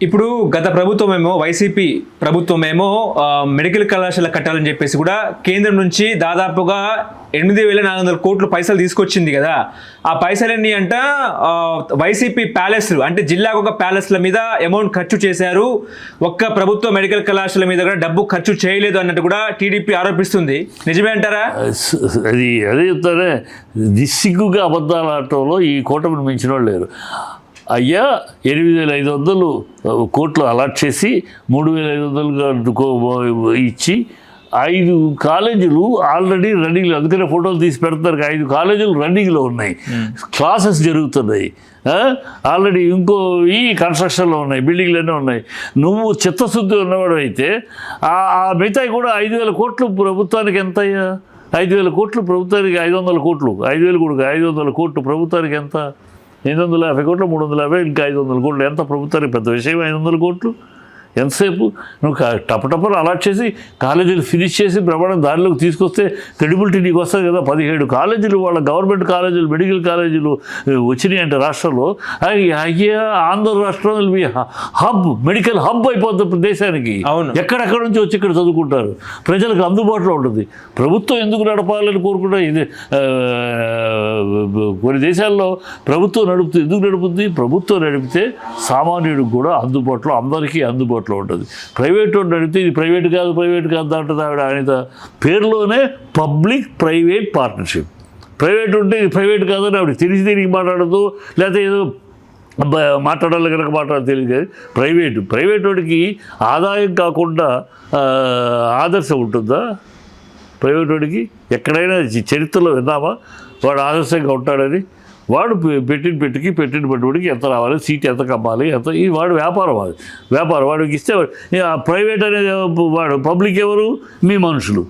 ఇప్పుడు గత ప్రభుత్వమేమో YCP ప్రభుత్వమేమో medical కళాశాల కట్టాలని చెప్పేసి కూడా కేంద్రం నుంచి దాదాపుగా 8,400 కోట్లు పైసలు తీసుకొచ్చింది కదా. ఆ పైసలన్నీ అంట వైసీపీ ప్యాలెస్లు అంటే జిల్లాకు ఒక ప్యాలెస్ల మీద అమౌంట్ ఖర్చు చేశారు, ఒక్క ప్రభుత్వ మెడికల్ కళాశాల మీద కూడా డబ్బు ఖర్చు చేయలేదు అన్నట్టు కూడా టీడీపీ ఆరోపిస్తుంది. నిజమే అంటారా? అదే చెప్తారే, సిగ్గుగా అబద్ధాల ఆటంలో ఈ కూటమిని మించిన వాళ్ళు లేరు. అయ్యా 8,500 కోట్లు అలాట్ చేసి 3,500 ఇచ్చి 5 కాలేజీలు ఆల్రెడీ రన్నింగ్లో, అందుకనే ఫోటోలు తీసి పెడతారు. 5 కాలేజీలు రన్నింగ్లో ఉన్నాయి, క్లాసెస్ జరుగుతున్నాయి, ఆల్రెడీ ఇంకో ఈ కన్స్ట్రక్షన్లో ఉన్నాయి, బిల్డింగ్లన్నీ ఉన్నాయి. నువ్వు చిత్తశుద్ధి ఉన్నవాడు అయితే ఆ మిగతాయి కూడా 5,000 కోట్లు ప్రభుత్వానికి ఎంత అయ్యా? 5,000 కోట్లు ప్రభుత్వానికి, 500 కోట్లు, 5,000 కూడా 500 కోట్లు ప్రభుత్వానికి ఎంత? 850 కోట్లు, 350, ఇంకా 500 కోట్లు. ఎంత ప్రభుత్వానికి పెద్ద విషయం 500 కోట్లు? ఎంతసేపు నువ్వు టపటపలు అలాట్ చేసి కాలేజీలు ఫినిష్ చేసి బ్రహ్మాండం దారిలోకి తీసుకొస్తే క్రెడిబిలిటీ నీకు వస్తుంది కదా. 17 కాలేజీలు, వాళ్ళ గవర్నమెంట్ కాలేజీలు, మెడికల్ కాలేజీలు వచ్చినాయి అంటే రాష్ట్రంలో, అయ్యా ఆంధ్ర రాష్ట్రం హబ్, మెడికల్ హబ్ అయిపోతుంది దేశానికి. ఎక్కడెక్కడ నుంచి వచ్చి ఇక్కడ చదువుకుంటారు, ప్రజలకు అందుబాటులో ఉంటుంది. ప్రభుత్వం ఎందుకు నడపాలని కోరుకుంటా? ఇది కొన్ని దేశాల్లో ప్రభుత్వం నడుపుతుంది. ఎందుకు నడుపుతుంది? ప్రభుత్వం నడిపితే సామాన్యుడికి కూడా అందుబాటులో, అందరికీ అందుబాటులో ఉంటుంది. ప్రైవేట్ వాడు నడిపితే ఇది ప్రైవేట్ కాదు అంటుంది ఆవిడ. ఆయన పేరులోనే పబ్లిక్ ప్రైవేట్ పార్ట్నర్షిప్. ప్రైవేట్ ఉంటే ఇది ప్రైవేట్ కాదని ఆవిడ తిరిగి మాట్లాడదు, లేకపోతే ఏదో మాట్లాడాలి కనుక మాట్లాడాలి తెలియదు. ప్రైవేట్ వాడికి ఆదాయం కాకుండా ఆదర్శం ఉంటుందా? ప్రైవేట్ వాడికి ఎక్కడైనా చరిత్రలో విన్నామా వాడు ఆదర్శంగా ఉంటాడని? వాడు పెట్టిన పెట్టుబడికి ఎంత రావాలి, సీట్ ఎంత కమ్మాలి, ఎంత, ఇది వాడు వ్యాపారం. అది వ్యాపారం. వాడికి ఇస్తే ప్రైవేట్ అనేది వాడు, పబ్లిక్ ఎవరు? మీ మనుషులు,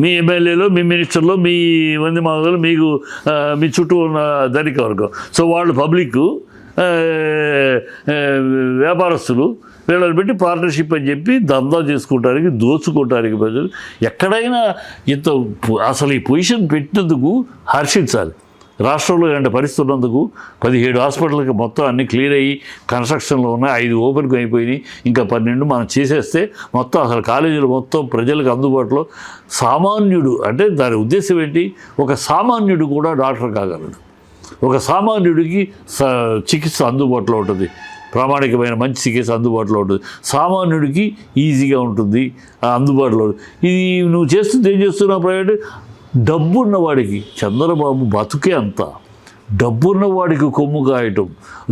మీ ఎమ్మెల్యేలు, మీ మినిస్టర్లు, మీ మంది మాదలు, మీకు మీ చుట్టూ ఉన్న ధనిక వర్గం. సో వాళ్ళు పబ్లిక్, వ్యాపారస్తులు, వీళ్ళని పెట్టి పార్ట్నర్షిప్ అని చెప్పి దందా చేసుకోవడానికి, దోచుకోవడానికి ప్రజలు ఎక్కడైనా ఇంత అసలు ఈ పొజిషన్ పెట్టినందుకు హర్షించాలి. రాష్ట్రంలో ఇలాంటి పరిస్థితి ఉన్నందుకు 17 హాస్పిటల్కి మొత్తం అన్నీ క్లియర్ అయ్యి కన్స్ట్రక్షన్లో ఉన్నాయి, 5 ఓపెన్కి అయిపోయినాయి, ఇంకా 12 మనం చేసేస్తే మొత్తం అసలు కాలేజీలు మొత్తం ప్రజలకు అందుబాటులో. సామాన్యుడు అంటే దాని ఉద్దేశం ఏంటి? ఒక సామాన్యుడు కూడా డాక్టర్ కాగలడు, ఒక సామాన్యుడికి చికిత్స అందుబాటులో ఉంటుంది, ప్రామాణికమైన మంచి చికిత్స అందుబాటులో ఉంటుంది, సామాన్యుడికి ఈజీగా ఉంటుంది, అందుబాటులో. ఇది నువ్వు చేస్తుంది ఏం చేస్తున్నావు? ప్రైవేట్ డబ్బున్నవాడికి, చంద్రబాబు బతుకే అంత, డబ్బున్నవాడికి కొమ్ము కాయటం,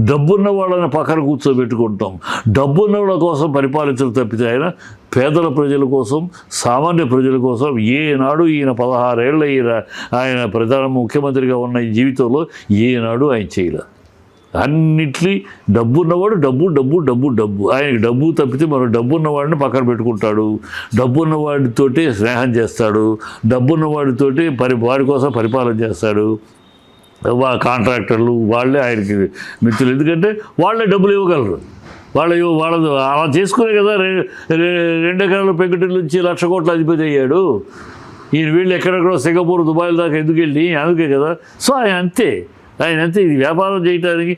డబ్బున్న వాళ్ళని పక్కన కూర్చోబెట్టుకుంటాం, డబ్బున్న వాళ్ళ కోసం పరిపాలించడం తప్పితే ఆయన పేదల ప్రజల కోసం, సామాన్య ప్రజల కోసం ఏనాడు ఈయన 16 ఏళ్ళ ఆయన ప్రధాన ముఖ్యమంత్రిగా ఉన్న ఈ జీవితంలో ఏనాడు ఆయన చేయలేదు. అన్నిట్లో డబ్బున్నవాడు డబ్బు. ఆయనకి డబ్బు తప్పితే మనం డబ్బున్నవాడిని పక్కన పెట్టుకుంటాడు, డబ్బున్నవాడితోటి స్నేహం చేస్తాడు, డబ్బున్నవాడితోటి వాడి కోసం పరిపాలన చేస్తాడు. కాంట్రాక్టర్లు వాళ్ళే ఆయనకి మిత్రులు, ఎందుకంటే వాళ్ళే డబ్బులు ఇవ్వగలరు. వాళ్ళ అలా చేసుకునే కదా 2 ఎకరాల పెంకుటిల్ నుంచి 1,00,000 కోట్ల అధిపతి అయ్యాడు. ఈయన వీళ్ళు ఎక్కడెక్కడో సింగపూర్, దుబాయ్ దాకా ఎందుకు వెళ్ళి, అందుకే కదా. సో ఆయన అంతే. ఇది వ్యాపారం చేయడానికి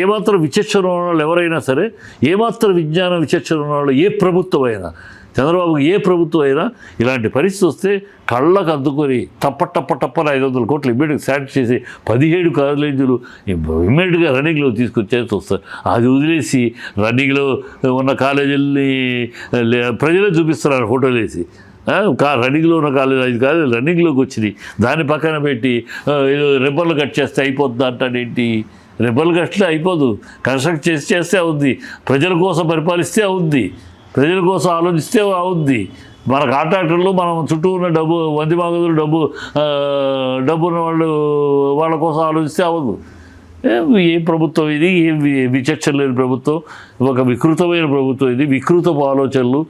ఏమాత్రం విచక్షణ ఉన్నవాళ్ళు ఎవరైనా సరే, ఏమాత్రం విజ్ఞానం విచక్షణ ఉన్నవాళ్ళు, ఏ ప్రభుత్వం అయినా, చంద్రబాబుకి ఏ ప్రభుత్వం అయినా ఇలాంటి పరిస్థితి వస్తే కళ్ళకు అద్దుకొని టప్పని 500 కోట్లు ఇమ్మీడియట్గా శాంక్షన్ చేసి 17 కాలేజీలు ఇమ్మీడియట్గా రన్నింగ్లో తీసుకొచ్చేసి వస్తారు. అది వదిలేసి రన్నింగ్లో ఉన్న కాలేజీలని ప్రజలే చూపిస్తున్నారు ఫోటోలు వేసి. రన్నింగ్లో ఉన్న కాలేజ్ 5 కాలేజీలు రన్నింగ్లోకి వచ్చినాయి, దాన్ని పక్కన పెట్టి ఏదో రిబ్బర్లు కట్ చేస్తే అయిపోతుంది అంటాడేంటి? రిబ్బర్లు కట్టితే అయిపోదు, కన్స్ట్రక్ట్ చేస్తే అవుద్ది, ప్రజల కోసం పరిపాలిస్తే అవుద్ది, ప్రజల కోసం ఆలోచిస్తే అవుద్ది. మన కాంట్రాక్టర్లు, మనం చుట్టూ ఉన్న వంది మాగదులు డబ్బు ఉన్న వాళ్ళ కోసం ఆలోచిస్తే అవ్వదు. ఏ ప్రభుత్వం ఇది? ఏం విచక్షణ లేని ప్రభుత్వం, ఒక వికృతమైన ప్రభుత్వం ఇది. వికృతపు ఆలోచనలు,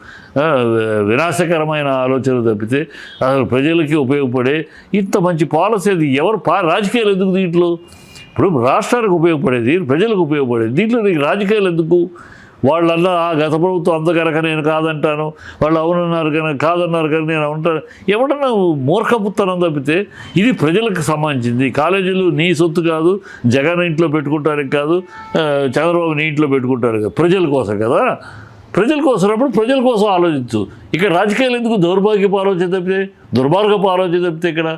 వినాశకరమైన ఆలోచనలు తప్పితే అసలు ప్రజలకి ఉపయోగపడే ఇంత మంచి పాలసీ అది ఎవరు? రాజకీయాలు ఎందుకు దీంట్లో? ఇప్పుడు రాష్ట్రానికి ఉపయోగపడేది, ప్రజలకు ఉపయోగపడేది, దీంట్లో నీకు రాజకీయాలు ఎందుకు? వాళ్ళన్నా గత ప్రభుత్వం అంత కనుక నేను కాదంటాను, వాళ్ళు అవునన్నారు కనుక కాదన్నారు కనుక నేను ఉంటాను, ఎవడన్నా మూర్ఖపుత్తనం తప్పితే ఇది ప్రజలకు సంబంధించింది. కాలేజీలు నీ సొత్తు కాదు, జగన్ ఇంట్లో పెట్టుకుంటానికి కాదు, చంద్రబాబు నీ ఇంట్లో పెట్టుకుంటారు కదా, ప్రజల కోసం కదా. ప్రజల కోసం అప్పుడు ప్రజల కోసం ఆలోచించు. ఇక్కడ రాజకీయాలు ఎందుకు దౌర్భాగ్యపు ఆలోచన తప్పితే, దుర్మార్గపు ఆలోచన తప్పితే ఇక్కడ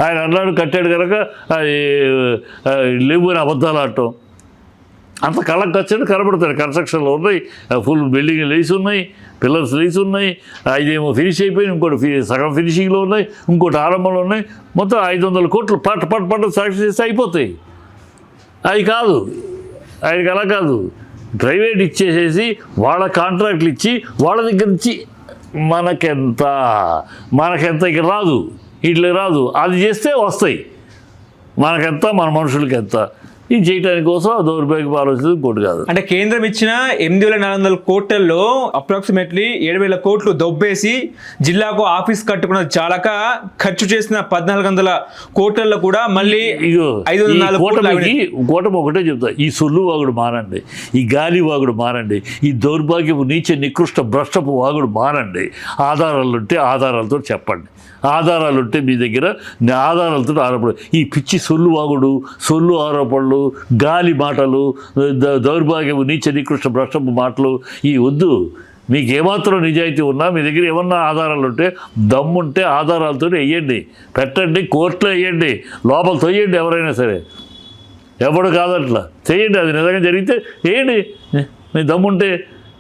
ఆయన అన్నాడు కట్టాడు కనుక లేవు అని అబద్ధాలు ఆడటం అంత కళ్ళకు వచ్చాడు కనబడతాడు. కన్స్ట్రక్షన్లో ఉన్నాయి, ఫుల్ బిల్డింగ్ లేసి ఉన్నాయి, పిల్లర్స్ లేసి ఉన్నాయి, 5 ఫినిష్ అయిపోయి, ఇంకోటి సగం ఫినిషింగ్లో ఉన్నాయి, ఇంకోటి ఆరంభంలో ఉన్నాయి. మొత్తం 500 కోట్లు పట్టు సాక్షి చేస్తే అయిపోతాయి. అది కాదు, ఆయనకి అలా కాదు. ప్రైవేట్ ఇచ్చేసేసి వాళ్ళ కాంట్రాక్ట్లు ఇచ్చి వాళ్ళ దగ్గర నుంచి మనకెంత ఇక్కడ రాదు, ఇట్లా రాదు, అది చేస్తే వస్తాయి. మనకెంత, మన మనుషులకి ఎంత, ఇది చేయడానికి కోసం దౌర్భాగ్యపు ఆలోచన ఇంకోటి కాదు. అంటే కేంద్రం ఇచ్చిన 8,400 కోట్లలో అప్రాక్సిమేట్లీ 7,000 కోట్లు దొబ్బేసి జిల్లాకు ఆఫీస్ కట్టుకున్న చాలక ఖర్చు చేసిన 1,400 కోట్లలో కూడా మళ్ళీ 504 కోటమి ఒకటే చెప్తా, ఈ సొల్లు వాగుడు మానండి, ఈ గాలి వాగుడు మానండి, ఈ దౌర్భాగ్యపు నీచ నికృష్ట భ్రష్టపు వాగుడు మానండి. ఆధారాలుంటే ఆధారాలతో చెప్పండి, ఆధారాలుంటే మీ దగ్గర ఆధారాలతో ఆరోపణ. ఈ పిచ్చి సొల్లు వాగుడు, సొల్లు ఆరోపణలు, గాలి మాటలు, దౌర్భాగ్యము నీచ నికృష్ట భ్రష్టపు మాటలు ఈ వద్దు. మీకు ఏమాత్రం నిజాయితీ ఉన్నా, మీ దగ్గర ఏమన్నా ఆధారాలు ఉంటే, దమ్ముంటే ఆధారాలతో వేయండి, పెట్టండి, కోర్టులో వేయండి, లోపల తొయ్యండి. ఎవరైనా సరే, ఎవడు కాదట్లా చేయండి. అది నిజంగా జరిగితే వేయండి. మీ దమ్ముంటే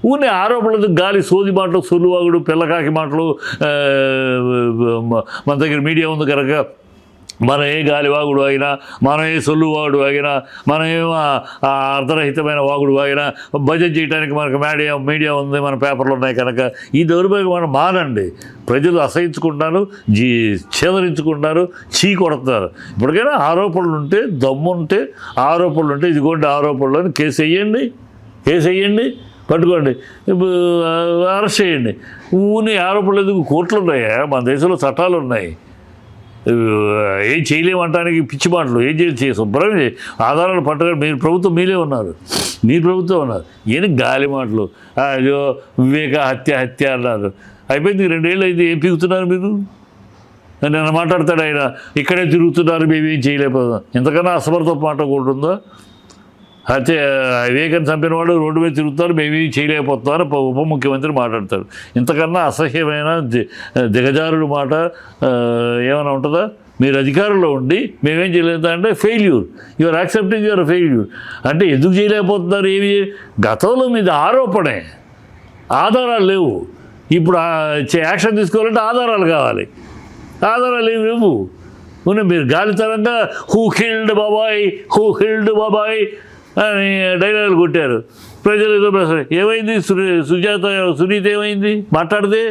ఊనే ఆరోపణలు, గాలి సోది మాటలు, సొల్లువాగుడు, పిల్లకాకి మాటలు. మన దగ్గర మీడియా ఉంది కనుక మనం ఏ గాలి వాగుడు అయినా, మనం ఏ సొల్లువాగుడు అయినా, మనం ఏ అర్ధరహితమైన వాగుడు అయినా భజన చేయడానికి మనకు మీడియా ఉంది, మన పేపర్లు ఉన్నాయి కనుక ఈ దౌర్భాగ్యం మనం మానండి. ప్రజలు అసహించుకుంటున్నారు, చేదరించుకుంటున్నారు, చీ కొడుతున్నారు. ఇప్పటికైనా ఆరోపణలు ఉంటే, దమ్ముంటే ఆరోపణలు ఉంటే, ఇదిగోండి ఆరోపణలు అని కేసు వేయండి, పట్టుకోండి, అరెస్ట్ చేయండి. ఊని ఆరోపణలు ఎందుకు? కోర్టులు ఉన్నాయా? మన దేశంలో చట్టాలు ఉన్నాయి. ఏం చేయలేమంటానికి పిచ్చి మాటలు ఏం చేసి శుభ్రం ఆధారాలు పట్టుకొని మీరు ప్రభుత్వం ఉన్నారు. ఏం గాలి మాటలు. అయ్యో వివేక హత్య అన్నారు. అయిపోయింది, 2 ఏళ్ళు అయింది. ఏం పీకుతున్నారు మీరు? నేను మాట్లాడతాడు ఆయన, ఇక్కడే తిరుగుతున్నారు, మేమేం చేయలేకపోతున్నాం. ఇంతకన్నా అసమర్థ మాట కూడా ఉందా? అయితే వివేకాన్ని చంపిన వాడు రోడ్డు మీద తిరుగుతారు, మేమేం చేయలేకపోతున్నారు ఉప ముఖ్యమంత్రి మాట్లాడతారు. ఇంతకన్నా అసహ్యమైన దిగజారుడు మాట ఏమైనా ఉంటుందా? మీరు అధికారంలో ఉండి మేమేం చేయలేదు అంటే failure, you are accepting your failure. అంటే ఎందుకు చేయలేకపోతున్నారు? ఏమి గతంలో మీద ఆరోపణే, ఆధారాలు లేవు. ఇప్పుడు యాక్షన్ తీసుకోవాలంటే ఆధారాలు కావాలి. ఆధారాలు ఏమి లేవు. మీరు గాలితనంగా హూ కిల్డ్ బాబాయ్ అని డైలాగులు కొట్టారు. ప్రజలు ఏదో ఏమైంది? సునీత ఏమైంది మాట్లాడితే?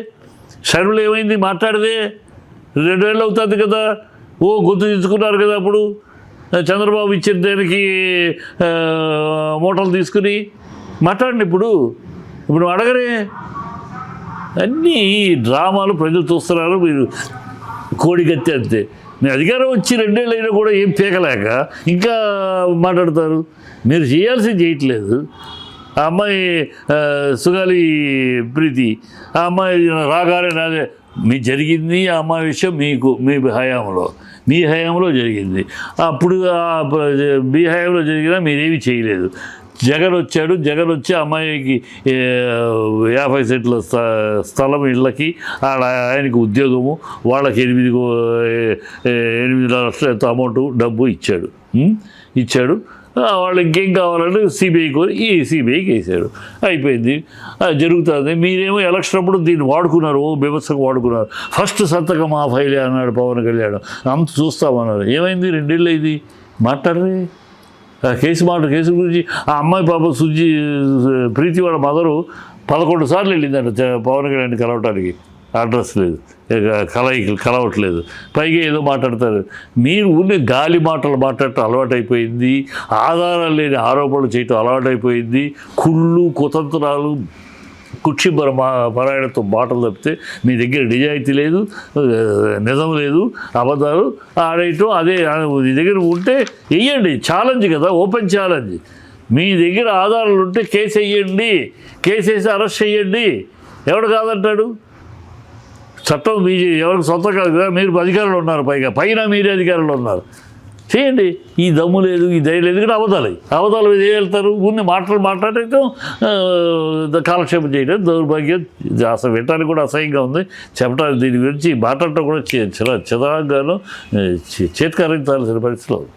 షర్మిల ఏమైంది మాట్లాడితే? 2 ఏళ్ళు అవుతుంది కదా, గుర్తు తెచ్చుకున్నారు కదా. అప్పుడు చంద్రబాబు ఇచ్చిన దానికి మూటలు తీసుకుని మాట్లాడండి. ఇప్పుడు అడగరే. అన్నీ డ్రామాలు ప్రజలు చూస్తున్నారు. మీరు కోడిగత్తి అంతే. మీ అధికారం వచ్చి 2 ఏళ్ళు అయినా కూడా ఏం పీకలేక ఇంకా మాట్లాడతారు. మీరు చేయాల్సింది చేయట్లేదు. ఆ అమ్మాయి సుగాలి ప్రీతి, ఆ అమ్మాయి రాగానే నాదే మీ జరిగింది. ఆ అమ్మాయి విషయం మీ హయాంలో జరిగింది. అప్పుడు మీ హయాంలో జరిగినా మీరేమీ చేయలేదు. జగన్ వచ్చి అమ్మాయికి 50 సెంట్ల స్థలం ఇళ్ళకి, ఆయనకి ఉద్యోగము, వాళ్ళకి 8 లక్షలు ఎంత అమౌంట్ డబ్బు ఇచ్చాడు. వాళ్ళు ఇంకేం కావాలంటే సిబిఐకి వేసాడు. అయిపోయింది, జరుగుతుంది. మీరేమో ఎలక్షన్ అప్పుడు దీన్ని వాడుకున్నారు, బీభత్సంగా వాడుకున్నారు. ఫస్ట్ సంతకం ఆ ఫైలే అన్నాడు పవన్ కళ్యాణ్. అంత చూస్తామన్నారు. ఏమైంది? 2 ఏళ్ళు అయింది, మాట్లాడరే. కేసు గురించి ఆ అమ్మాయి పాప ప్రీతి వాళ్ళ మదరు 11 సార్లు వెళ్ళిందంట పవన్ కళ్యాణ్ కలవటానికి. అడ్రస్ లేదు, కలవట్లేదు. పైగా ఏదో మాట్లాడతారు. మీరు ఊరిని గాలి మాటలు మాట్లాడటం అలవాటైపోయింది. ఆధారాలు లేని ఆరోపణలు చేయటం అలవాటైపోయింది. కుళ్ళు కుతంత్రాలు కుక్షి పరాయణతో బాటలు తప్పితే మీ దగ్గర నిజాయితీ లేదు, నిజం లేదు, అబద్ధాలు ఆడేయటం. అదే మీ దగ్గర ఉంటే వెయ్యండి. ఛాలెంజ్ కదా, ఓపెన్ ఛాలెంజ్. మీ దగ్గర ఆధారాలు ఉంటే కేసు వేయండి, కేసు వేసి అరెస్ట్ చేయండి. ఎవడు కాదంటాడు? చట్టం మీ ఎవరికి సొంతం కాదు కదా, మీరు అధికారులు ఉన్నారు, పైన మీరే అధికారులు ఉన్నారు. చేయండి. ఈ దమ్ము లేదు, ఈ ధైర్యం లేదు. ఎందుకంటే అబద్ధాలు మీద ఏం వెళ్తారు? ఊరిని మాట్లాడటం కాలక్షేపం చేయడం దౌర్భాగ్యం. అసలు వినడానికి కూడా అసహ్యంగా ఉంది. చెప్పడానికి దీని గురించి మాట్లాడటం కూడా చిరాగాను చేతికరించాల్సిన పరిస్థితిలో.